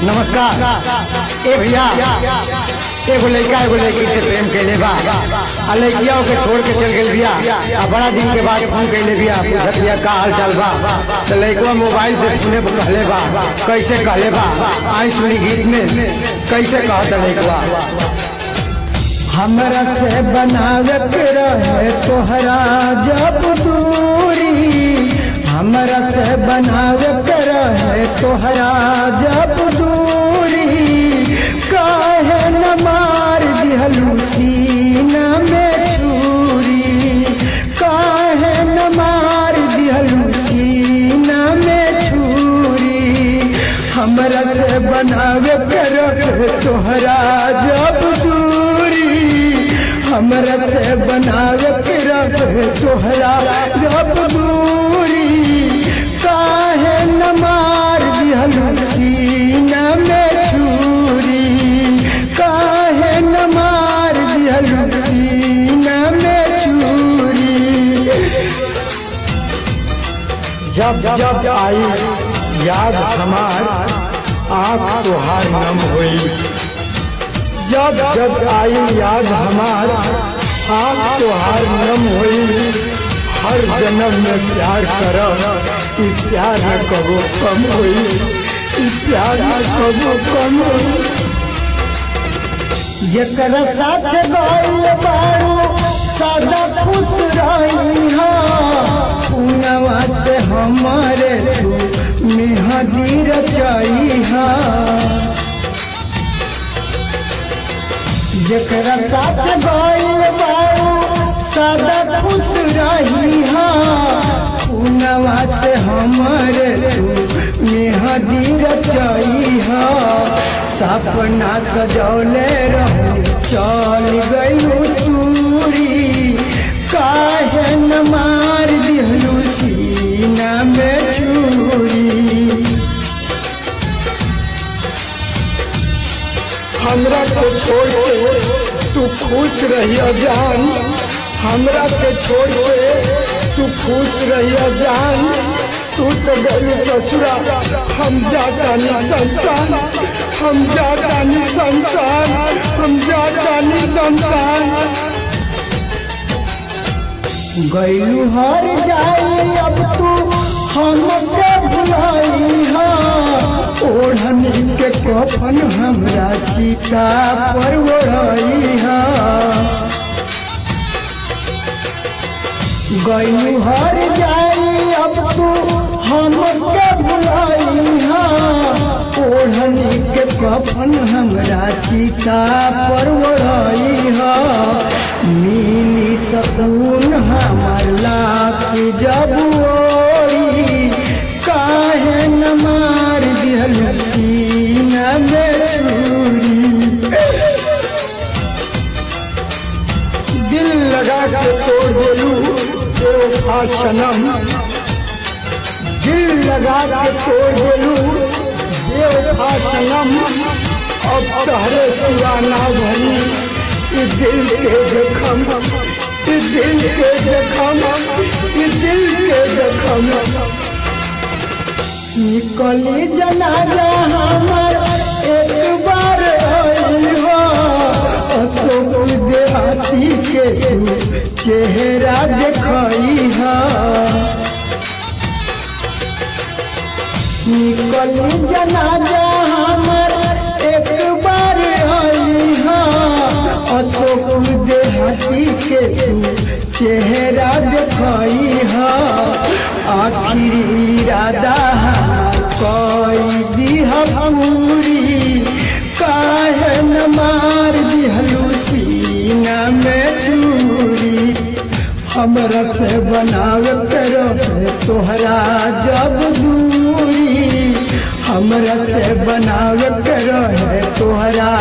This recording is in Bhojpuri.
नमस्कार। ए भैया एगो लड़का एगो लड़की से प्रेम कैले बा आ लड़किया के छोड़ के चल गई बिया आ बड़ा दिन के बाद फोन कैले बिया पूछत बिया का हाल चाल बा। तो लड़का मोबाइल से सुने कहले बा कैसे कहले बा आई सुनी गीत में कैसे कहता लड़का। हमरा से बनावे के रहे तोहरा जब दूरी, हमरा से बनावे के रहे तोहरा जब दूरी, काहे न मार दिहलू सीना में छुरी, काहे न मार दिहलू सीना में छुरी। हमरा से बनावे के रहे तोहरा जब दूरी, हमरा से बनावे के रहे तोहरा जब दूरी, काहे न मार दिहलू सीना में छुरी, काहे न मार दिहलू सीना में छुरी। जब जब आई याद हमार आँख तोहार नम हुई, जब जब आई याद हमार आँख तोहार नम हुई। हर जन्म में प्यार कर प्यार न कबो कम हुई, प्यार न कबो कम हुई। जेकर साथ गइल बारू सदा खुश रही पुनवा से हमारे मेहदी रचाई। जेकरा साथ गइल बारू सदा खुश रही पुनवा से हमारे मेहदी रचाई। सपना सजौले रहू चल गइलू चूरी, काहे न मार दिहलू सीना में छुरी। हमरा को छोड़ के तू खुश रहिया जान, हमरा के छोड़ के तू खुश रहिया जान। तू तो गलू ससुरा हम जातानी संसार, हम जातानी संसार, हम जातानी संसार। गइलू हर जाई अब तू हमके भुलाई ओढ़नी के कफन हमरा चिता पर ओढ़ई। गइलू हर जाई अब तू हमके भुलाई ओढ़नी के कफन हमरा चिता पर ओढ़ई। मिली सकून हमार लाश जब ओढ़ी, काहे न मार दिहलू सीना में छुरी। दिल लगा के तोड़ देलू बेवफा सनम, दिल लगा के तोड़ देलू बेवफा सनम। अब तहरे सिवा ना भरी दिल के जखम, दिल के जखम, दिल के जखम। निकली जनाजा हमार एक बार अशोक देहाती के चेहरा देखई। निकली जनाजा हमार एक बार अशोक देहाती के चेहरा देखई। आखिरी इरादा कोई दिहा पूरी, काहे न मार दिहलू सीना में छुरी। हमरा से बनावे के रहे तोहरा जब दूरी, हमरा से बनावे के रहे तोहरा